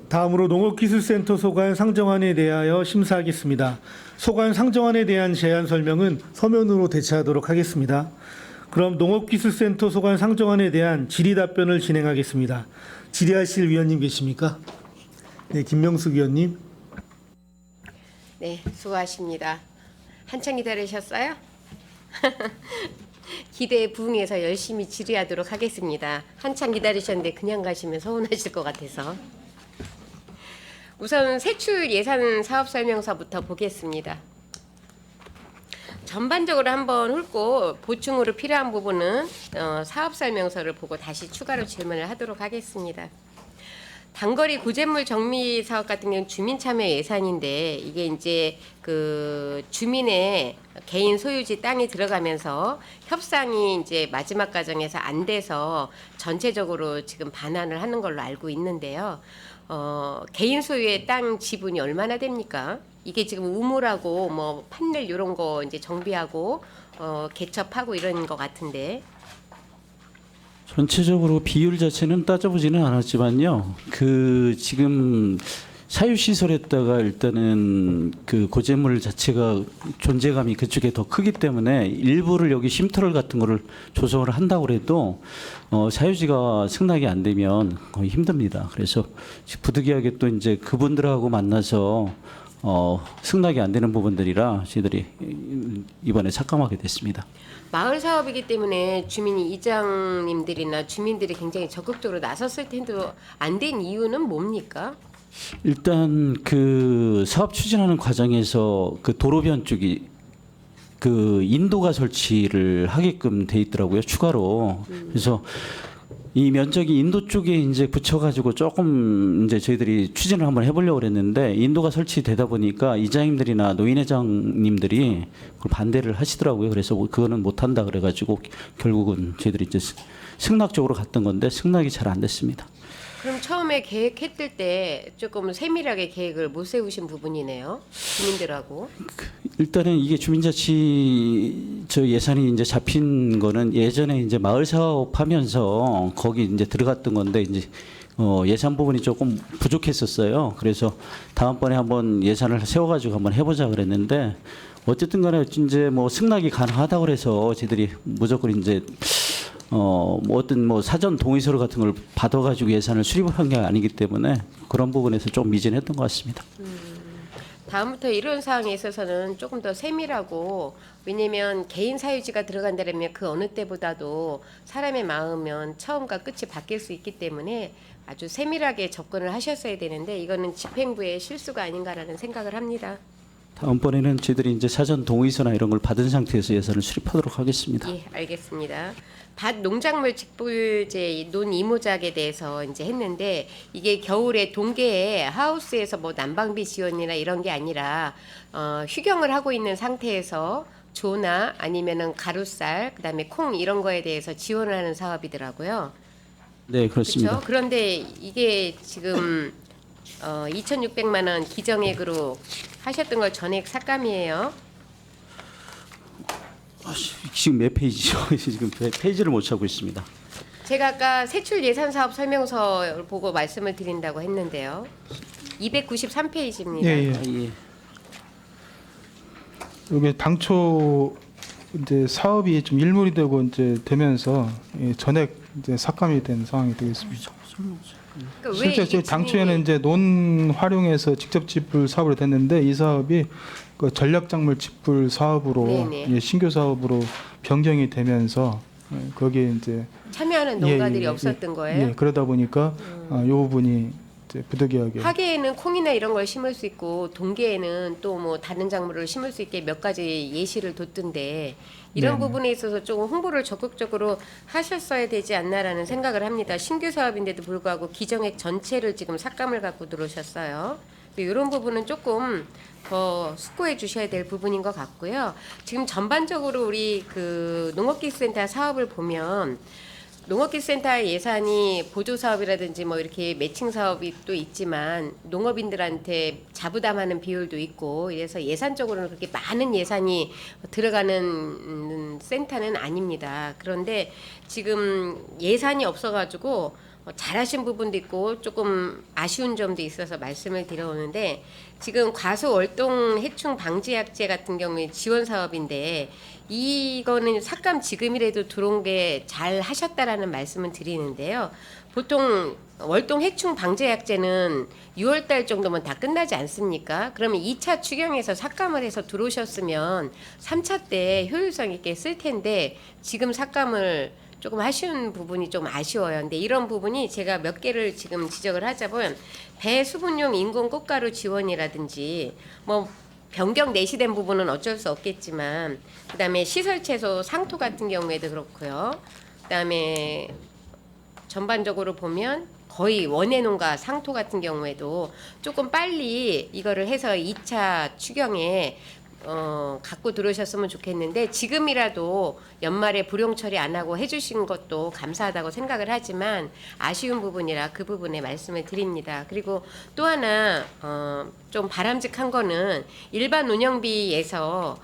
다음으로 농업기술센터 소관 상정안에 대하여 심사하겠습니다. 소관 상정안에 대한 제안 설명은 서면으로 대체하도록 하겠습니다. 그럼 농업기술센터 소관 상정안에 대한 질의 답변을 진행하겠습니다. 질의하실 위원님 계십니까? 네, 김명숙 위원님. 네, 수고하십니다. 한참 기다리셨어요? 기대에 부응해서 열심히 질의하도록 하겠습니다. 한참 기다리셨는데 그냥 가시면 서운하실 것 같아서. 우선 세출 예산 사업 설명서부터 보겠습니다. 전반적으로 한번 훑고 보충으로 필요한 부분은 사업 설명서를 보고 다시 추가로 질문을 하도록 하겠습니다. 단거리 구제물 정비 사업 같은 경우는 주민 참여 예산인데 이게 이제 그 주민의 개인 소유지 땅이 들어가면서 협상이 이제 마지막 과정에서 안 돼서 전체적으로 지금 반환을 하는 걸로 알고 있는데요. 개인 소유의 땅 지분이 얼마나 됩니까? 이게 지금 우물하고 뭐 판넬 이런 거 이제 정비하고 개첩하고 이런 거 같은데. 전체적으로 비율 자체는 따져보지는 않았지만요. 그 지금 사유시설에다가 일단은 그 고재물 자체가 존재감이 그쪽에 더 크기 때문에 일부를 여기 쉼터를 같은 거를 조성을 한다고 해도 사유지가 승낙이 안 되면 거의 힘듭니다. 그래서 부득이하게 또 이제 그분들하고 만나서 승낙이 안 되는 부분들이라 저희들이 이번에 삭감하게 됐습니다. 마을 사업이기 때문에 주민이 이장님들이나 주민들이 굉장히 적극적으로 나섰을 텐데 안 된 이유는 뭡니까? 일단 그 사업 추진하는 과정에서 그 도로변 쪽이 그 인도가 설치를 하게끔 돼 있더라고요, 추가로. 그래서 이 면적이 인도 쪽에 이제 붙여가지고 조금 이제 저희들이 추진을 한번 해보려고 그랬는데 인도가 설치되다 보니까 이장님들이나 노인회장님들이 그걸 반대를 하시더라고요. 그래서 그거는 못한다 그래가지고 결국은 저희들이 이제 승낙 쪽으로 갔던 건데 승낙이 잘 안 됐습니다. 그럼 처음에 계획했을 때 조금 세밀하게 계획을 못 세우신 부분이네요. 주민들하고. 일단은 이게 주민자치 저 예산이 이제 잡힌 거는 예전에 이제 마을 사업하면서 거기 이제 들어갔던 건데 이제 예산 부분이 조금 부족했었어요. 그래서 다음번에 한번 예산을 세워가지고 한번 해보자 그랬는데 어쨌든 간에 이제 뭐 승낙이 가능하다고 그래서 저희들이 무조건 이제 뭐 어떤 뭐 사전 동의서류 같은 걸 받아가지고 예산을 수립을 한 게 아니기 때문에 그런 부분에서 좀 미진했던 것 같습니다. 다음부터 이런 사항에 있어서는 조금 더 세밀하고 왜냐면 개인 사유지가 들어간다면 그 어느 때보다도 사람의 마음은 처음과 끝이 바뀔 수 있기 때문에 아주 세밀하게 접근을 하셨어야 되는데 이거는 집행부의 실수가 아닌가라는 생각을 합니다. 다음번에는 저희들이 이제 사전 동의서나 이런 걸 받은 상태에서 예산을 수립하도록 하겠습니다. 예, 알겠습니다. 밭 농작물 직불제 논이모작에 대해서 이제 했는데 이게 겨울에 동계에 하우스에서 뭐 난방비 지원이나 이런 게 아니라 휴경을 하고 있는 상태에서 조나 아니면은 가루쌀 그다음에 콩 이런 거에 대해서 지원을 하는 사업이더라고요. 네, 그렇습니다. 그렇죠? 그런데 이게 지금 2,600만 원 기정액으로 하셨던 걸 전액 삭감이에요. 지금 몇 페이지죠? 지금 페이지를 못 찾고 있습니다. 제가 아까 세출 예산 사업 설명서를 보고 말씀을 드린다고 했는데요. 293페이지입니다. 예, 예. 예. 이게 당초 이제 사업이 좀 일몰이 되고 이제 되면서 전액 이제 삭감이 된 상황이 되겠습니다. 그러니까 왜 실제 이게 당초에는 이제 논 활용해서 직접 집불 사업으로 됐는데 이 사업이 그 전략작물 집불 사업으로 네네. 신규 사업으로 변경이 되면서 거기에 이제 참여하는 농가들이 없었던 거예요? 예, 그러다 보니까 이 부분이 이제 부득이하게 하계에는 콩이나 이런 걸 심을 수 있고 동계에는 또 뭐 다른 작물을 심을 수 있게 몇 가지 예시를 뒀던데 이런 네네. 부분에 있어서 조금 홍보를 적극적으로 하셨어야 되지 않나라는 생각을 합니다. 신규 사업인데도 불구하고 기정액 전체를 지금 삭감을 갖고 들어오셨어요. 이런 부분은 조금 더 숙고해 주셔야 될 부분인 것 같고요. 지금 전반적으로 우리 그 농업기술센터 사업을 보면 농업기술센터 예산이 보조 사업이라든지 뭐 이렇게 매칭 사업이 또 있지만 농업인들한테 자부담하는 비율도 있고 이래서 예산적으로는 그렇게 많은 예산이 들어가는 센터는 아닙니다. 그런데 지금 예산이 없어가지고 잘하신 부분도 있고 조금 아쉬운 점도 있어서 말씀을 드려오는데, 지금 과소 월동 해충 방지약제 같은 경우에 지원 사업인데 이거는 삭감 지금이라도 들어온 게 잘 하셨다라는 말씀을 드리는데요. 보통 월동 해충 방제약제는 6월달 정도면 다 끝나지 않습니까? 그러면 2차 추경에서 삭감을 해서 들어오셨으면 3차 때 효율성 있게 쓸 텐데 지금 삭감을 조금 아쉬운 부분이 좀 아쉬워요. 근데 이런 부분이 제가 몇 개를 지금 지적을 하자면, 배수분용 인공 꽃가루 지원이라든지 뭐 변경 내시된 부분은 어쩔 수 없겠지만, 그다음에 시설 채소 상토 같은 경우에도 그렇고요. 그다음에 전반적으로 보면 거의 원예 농가 상토 같은 경우에도 조금 빨리 이거를 해서 2차 추경에 갖고 들어오셨으면 좋겠는데, 지금이라도 연말에 불용 처리 안 하고 해주신 것도 감사하다고 생각을 하지만 아쉬운 부분이라 그 부분에 말씀을 드립니다. 그리고 또 하나 좀 바람직한 거는 일반 운영비에서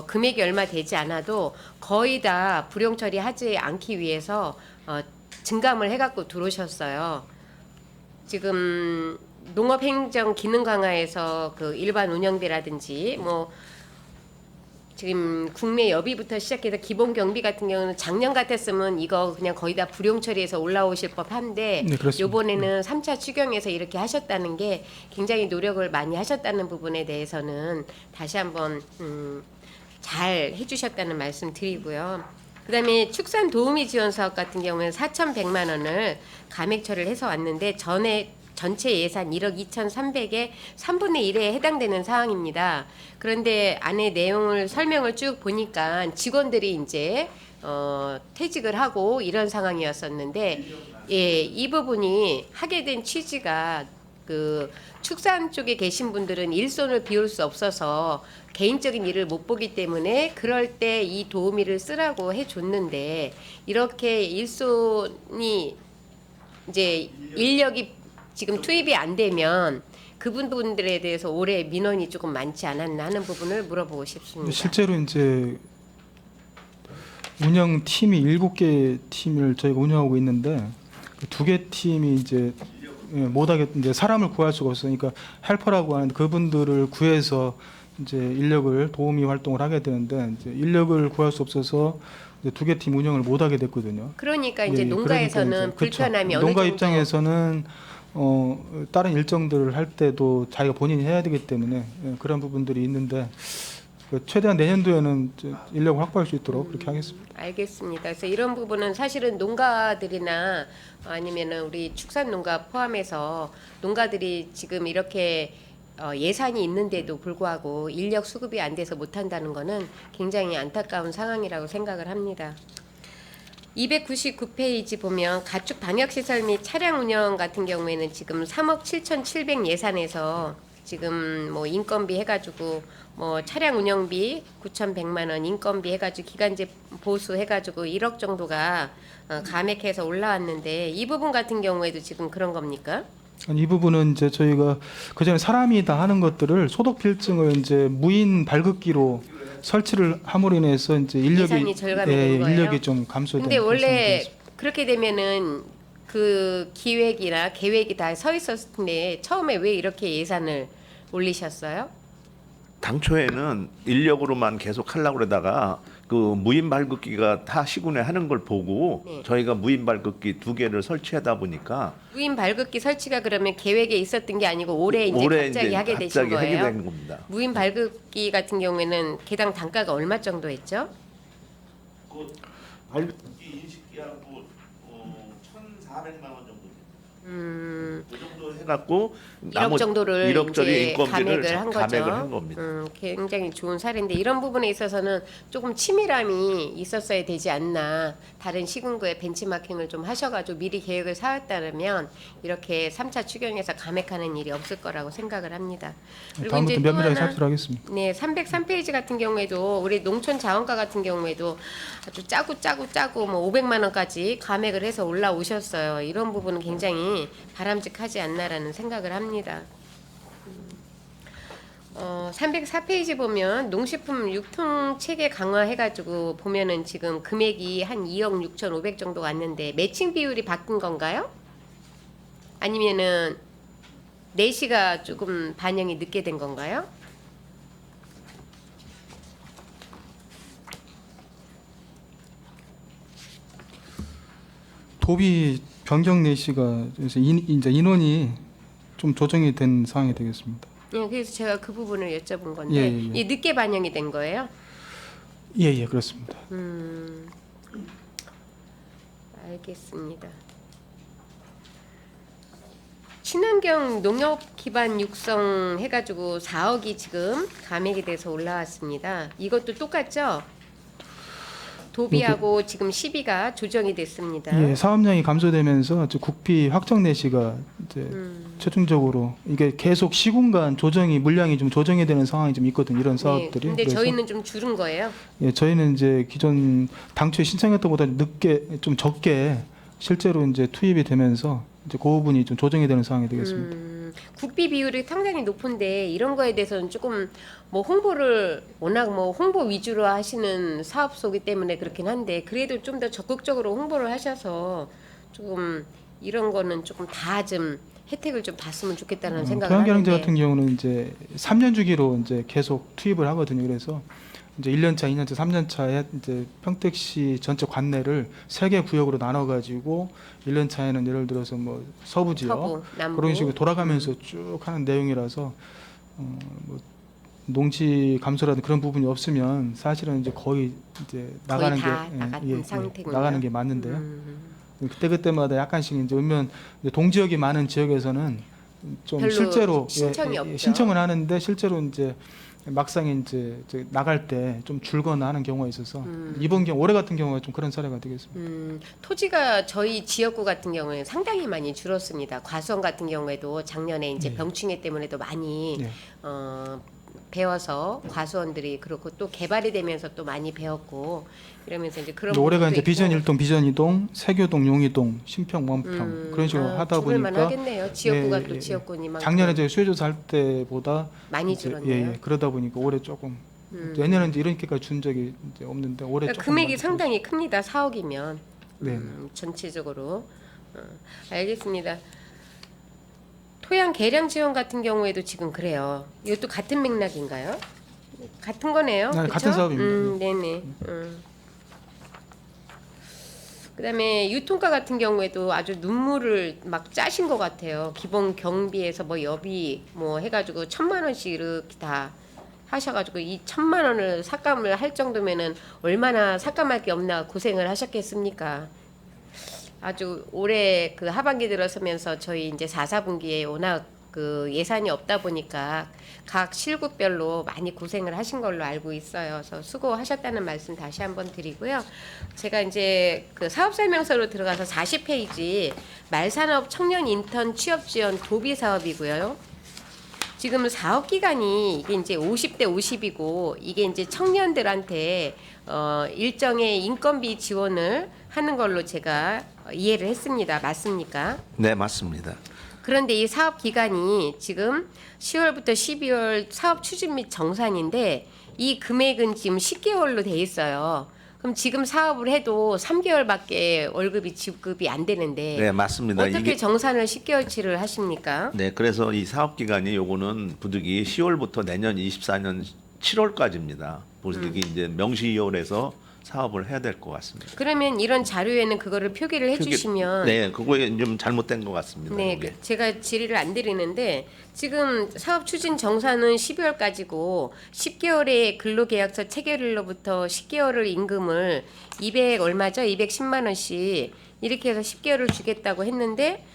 금액이 얼마 되지 않아도 거의 다 불용 처리하지 않기 위해서 증감을 해갖고 들어오셨어요. 지금 농업행정 기능 강화에서 그 일반 운영비라든지 뭐 지금 국내 여비부터 시작해서 기본 경비 같은 경우는 작년 같았으면 이거 그냥 거의 다 불용 처리해서 올라오실 법한데, 네, 그렇습니다. 이번에는 3차 추경에서 이렇게 하셨다는 게 굉장히 노력을 많이 하셨다는 부분에 대해서는 다시 한번 잘 해주셨다는 말씀 드리고요. 그다음에 축산 도우미 지원 사업 같은 경우는 4,100만 원을 감액처리를 해서 왔는데 전체 예산 1억 2,300에 3분의 1에 해당되는 사항입니다. 그런데 안에 내용을 설명을 쭉 보니까 직원들이 이제 퇴직을 하고 이런 상황이었었는데, 예, 이 부분이 하게 된 취지가 그 축산 쪽에 계신 분들은 일손을 비울 수 없어서 개인적인 일을 못 보기 때문에 그럴 때 이 도우미를 쓰라고 해줬는데, 이렇게 일손이 이제 인력이 지금 투입이 안 되면 그분들에 대해서 올해 민원이 조금 많지 않았나 하는 부분을 물어보고 싶습니다. 실제로 이제 운영 팀이 7개 팀을 저희가 운영하고 있는데 그 2개 팀이 이제 못하게 이제 사람을 구할 수가 없으니까 헬퍼라고 하는 그분들을 구해서 이제 인력을 도우미 활동을 하게 되는데, 이제 인력을 구할 수 없어서 이제 2개 팀 운영을 못하게 됐거든요. 그러니까 이제 예, 농가에서는 그러니까 이제, 불편함이 그렇죠. 어느 농가 정도 입장에서는 다른 일정들을 할 때도 자기가 본인이 해야 되기 때문에 그런 부분들이 있는데, 최대한 내년도에는 이제 인력을 확보할 수 있도록 그렇게 하겠습니다. 알겠습니다. 그래서 이런 부분은 사실은 농가들이나 아니면은 우리 축산농가 포함해서 농가들이 지금 이렇게 예산이 있는데도 불구하고 인력 수급이 안 돼서 못한다는 것은 굉장히 안타까운 상황이라고 생각을 합니다. 299페이지 보면 가축 방역시설 및 차량 운영 같은 경우에는 지금 3억 7,700 예산에서 지금 뭐 인건비 해가지고 뭐 차량 운영비 9,100만 원, 인건비 해가지고 기간제 보수 해가지고 1억 정도가 감액해서 올라왔는데, 이 부분 같은 경우에도 지금 그런 겁니까? 이 부분은 이제 저희가 그전에 사람이 다 하는 것들을 소독 필증을 이제 무인 발급기로 설치를 함으로 인해서 이제 예산이 절감이 된 거예요? 인력이 좀 감소된. 근데 원래 그렇게 되면은 그 기획이나 계획이 다 서 있었을 텐데 처음에 왜 이렇게 예산을 올리셨어요? 당초에는 인력으로만 계속 하려고 그러다가 그 무인 발급기가 타 시군에 하는 걸 보고 네. 저희가 무인 발급기 2개를 설치하다 보니까 무인 발급기 설치가 그러면 계획에 있었던 게 아니고 올해 이제 갑자기 하게 되신 갑자기 하게 거예요? 된 겁니다. 무인 발급기 같은 경우에는 개당 단가가 얼마 정도 했죠? 그 발급기 인식기하고 1,400만 원 정도. 그 정도 해갖고 1억 정도를 1억짜리 이제 인건비를 감액을 한 거죠. 감액을 한 겁니다. 굉장히 좋은 사례인데 이런 부분에 있어서는 조금 치밀함이 있었어야 되지 않나. 다른 시군구에 벤치마킹을 좀 하셔가지고 미리 계획을 세웠다면 이렇게 3차 추경에서 감액하는 일이 없을 거라고 생각을 합니다. 다음부터 또 면밀하게 하나, 살피도록 하겠습니다. 네, 303페이지 같은 경우에도 우리 농촌 자원가 같은 경우에도 아주 짜고 뭐 500만 원까지 감액을 해서 올라오셨어요. 이런 부분은 굉장히 바람직하지 않나라는 생각을 합니다. 304페이지 보면 농식품 유통 체계 강화해가지고 보면은 지금 금액이 한 2억 6,500 정도 왔는데 매칭 비율이 바뀐 건가요? 아니면은 내시가 조금 반영이 늦게 된 건가요? 도비 변경 내시가 이제 인원이 좀 조정이 된 상황이 되겠습니다. 예, 그래서 제가 그 부분을 여쭤본 건데 예, 예, 예. 이 늦게 반영이 된 거예요? 예, 그렇습니다. 알겠습니다. 친환경 농업 기반 육성 해가지고 4억이 지금 감액이 돼서 올라왔습니다. 이것도 똑같죠? 도비하고 지금 시비가 조정이 됐습니다. 예, 사업량이 감소되면서 이제 국비 확정 내시가 이제 최종적으로 이게 계속 시군간 조정이 물량이 좀 조정이 되는 상황이 좀 있거든요. 이런 사업들이. 근데 그래서 저희는 좀 줄은 거예요. 예, 저희는 이제 기존 당초에 신청했던 것보다 늦게 좀 적게 실제로 이제 투입이 되면서 이제 그 부분이 좀 조정이 되는 상황이 되겠습니다. 국비 비율이 상당히 높은데 이런 거에 대해서는 조금 뭐 홍보를 워낙 뭐 홍보 위주로 하시는 사업소이기 때문에 그렇긴 한데 그래도 좀 더 적극적으로 홍보를 하셔서 조금 이런 거는 조금 다 좀 혜택을 좀 봤으면 좋겠다는 생각을 토양경제 하는데 같은 경우는 이제 3년 주기로 이제 계속 투입을 하거든요. 그래서 이제 1년차, 2년차, 3년차에 이제 평택시 전체 관내를 3개 구역으로 나눠 가지고 1년차에는 예를 들어서 뭐 서부 지역 서부, 남부 그런 식으로 돌아가면서 쭉 하는 내용이라서 뭐 농지 감소라든 그런 부분이 없으면 사실은 이제 거의 이제 나가는 거의 다 게 나간 상태군요. 나가는 게 맞는데요. 그때그때마다 약간씩 이제 으면 이제 동지역이 많은 지역에서는 좀 별로 실제로 신청이 없죠. 신청은 하는데 실제로 이제 막상 이제 나갈 때 좀 줄거나 하는 경우가 있어서 이번 경우 올해 같은 경우가 좀 그런 사례가 되겠습니다. 토지가 저희 지역구 같은 경우에 상당히 많이 줄었습니다. 과수원 같은 경우에도 작년에 이제 네. 병충해 때문에도 많이 네. 배워서 과수원들이 그렇고 또 개발이 되면서 또 많이 배웠고 이러면서 이제 그런 올해가 부분도 이제 비전 있고. 1동, 비전 2동, 세교동, 용이동, 신평, 원평 그런 식으로 하다 줄을만 보니까 하겠네요. 지역구가 예, 또 예, 지역구니만큼 작년에 저희 수요조사 할 때보다 많이 이제, 줄었네요. 그러다 보니까 올해 조금 내년은 이제 이렇게까지 준 적이 이제 없는데 올해 그러니까 조금 금액이 많이 상당히 큽니다. 4억이면 네. 전체적으로 알겠습니다. 토양 개량 지원 같은 경우에도 지금 그래요. 이것도 같은 맥락인가요? 같은 거네요. 네, 그쵸? 같은 사업입니다. 네네. 그다음에 유통가 같은 경우에도 아주 눈물을 막 짜신 것 같아요. 기본 경비에서 뭐 여비 뭐 해가지고 1,000만 원씩 이렇게 다 하셔가지고 이 1,000만 원을 삭감을 할 정도면은 얼마나 삭감할 게 없나 고생을 하셨겠습니까? 아주 올해 그 하반기 들어서면서 저희 이제 4, 4분기에 워낙 그 예산이 없다 보니까 각 실구별로 많이 고생을 하신 걸로 알고 있어요. 그래서 수고하셨다는 말씀 다시 한번 드리고요. 제가 이제 그 사업 설명서로 들어가서 40페이지 말산업 청년 인턴 취업 지원 도비 사업이고요. 지금 사업 기간이 이게 이제 50대 50이고 이게 이제 청년들한테 일정의 인건비 지원을 하는 걸로 제가 이해를 했습니다. 맞습니까? 네, 맞습니다. 그런데 이 사업 기간이 지금 10월부터 12월 사업 추진 및 정산인데 이 금액은 지금 10개월로 돼 있어요. 그럼 지금 사업을 해도 3개월밖에 월급이 지급이 안 되는데 네, 맞습니다. 어떻게 이게 정산을 10개월치를 하십니까? 네, 그래서 이 사업 기간이 요거는 부득이 10월부터 내년 24년 7월까지입니다. 부득이 이제 명시이월에서 사업을 해야 될 것 같습니다. 그러면 이런 자료에는 그거를 표기를 해주시면 네, 그거에 좀 잘못된 것 같습니다. 네, 이게. 제가 질의를 안 드리는데 지금 사업 추진 정산은 12월까지고 10개월의 근로계약서 체결일로부터 10개월을 임금을 200 얼마죠? 210만 원씩 이렇게 해서 10개월을 주겠다고 했는데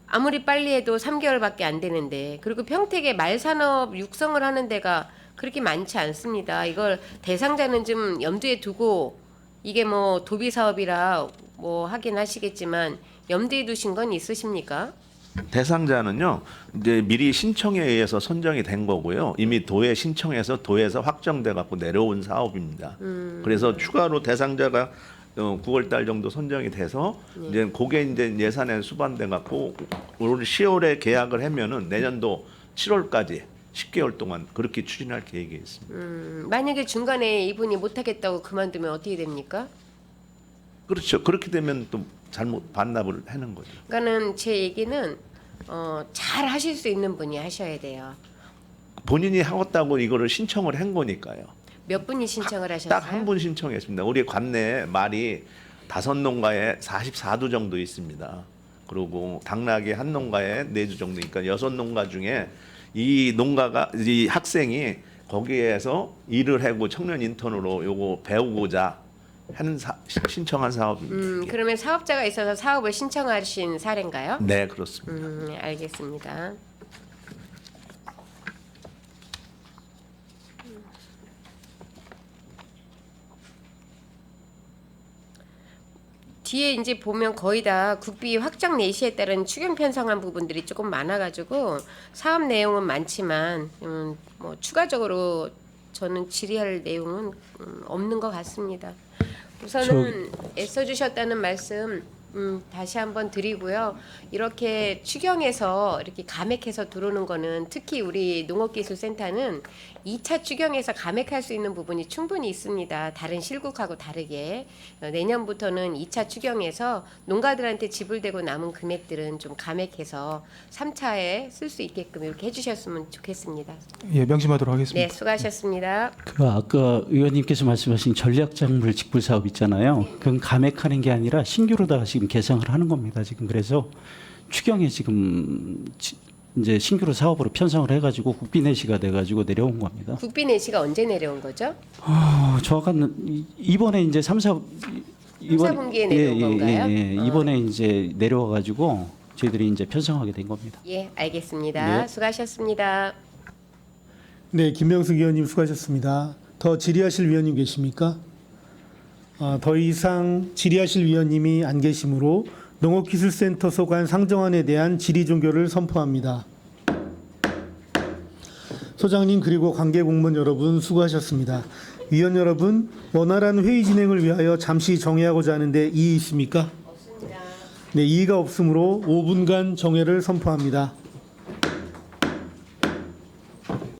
아무리 빨리 해도 3개월밖에 안 되는데 그리고 평택에 말산업 육성을 하는 데가 그렇게 많지 않습니다. 이걸 대상자는 좀 염두에 두고 이게 뭐 도비 사업이라 뭐 하긴 하시겠지만 염두에 두신 건 있으십니까? 대상자는요, 이제 미리 신청에 의해서 선정이 된 거고요. 이미 도에 신청해서 도에서 확정돼 갖고 내려온 사업입니다. 그래서 추가로 대상자가 9월 달 정도 선정이 돼서 이제 그게 이제 예산에 수반돼 갖고 올 10월에 계약을 하면은 내년도 7월까지 10개월 동안 그렇게 추진할 계획이 있습니다. 만약에 중간에 이분이 못하겠다고 그만두면 어떻게 됩니까? 그렇죠. 그렇게 되면 또 잘못 반납을 하는 거죠. 그러니까는 제 얘기는 잘 하실 수 있는 분이 하셔야 돼요. 본인이 하겠다고 이거를 신청을 한 거니까요. 몇 분이 신청을 하셨어요? 딱 한 분 신청했습니다. 우리 관내에 말이 5농가에 44두 정도 있습니다. 그리고 당락이 한 농가에 4주 정도니까 6농가 중에 이 학생이 거기에서 일을 하고 청년 인턴으로 요거 배우고자 하는 신청한 사업입니다. 그러면 사업자가 있어서 사업을 신청하신 사례인가요? 네, 그렇습니다. 알겠습니다. 뒤에 이제 보면 거의 다 국비 확정 내시에 따른 추경 편성한 부분들이 조금 많아가지고 사업 내용은 많지만 뭐 추가적으로 저는 질의할 내용은 없는 것 같습니다. 우선은 애써주셨다는 말씀 다시 한번 드리고요. 이렇게 추경에서 이렇게 감액해서 들어오는 거는 특히 우리 농업기술센터는 2차 추경에서 감액할 수 있는 부분이 충분히 있습니다. 다른 실국하고 다르게 내년부터는 2차 추경에서 농가들한테 지불되고 남은 금액들은 좀 감액해서 3차에 쓸 수 있게끔 이렇게 해주셨으면 좋겠습니다. 예, 명심하도록 하겠습니다. 네, 수고하셨습니다. 그 아까 의원님께서 말씀하신 전략작물 직불 사업 있잖아요. 그건 감액하는 게 아니라 신규로다가 지금 개성을 하는 겁니다. 지금 그래서 추경에 지금 이제 신규로 사업으로 편성을 해가지고 국비 내시가 돼가지고 내려온 겁니다. 국비 내시가 언제 내려온 거죠? 정확한 이번에 이제 3, 4분기에 내려온 건가요? 이번에 이제 내려와가지고 저희들이 이제 편성하게 된 겁니다. 예, 알겠습니다. 네. 수고하셨습니다. 네, 김명숙 의원님 수고하셨습니다. 더 질의하실 위원님 계십니까? 더 이상 질의하실 위원님이 안 계시므로 농업기술센터 소관 상정안에 대한 질의 종결을 선포합니다. 소장님 그리고 관계 공무원 여러분 수고하셨습니다. 위원 여러분, 원활한 회의 진행을 위하여 잠시 정회하고자 하는데 이의 있습니까? 없습니다. 네, 이의가 없으므로 5분간 정회를 선포합니다.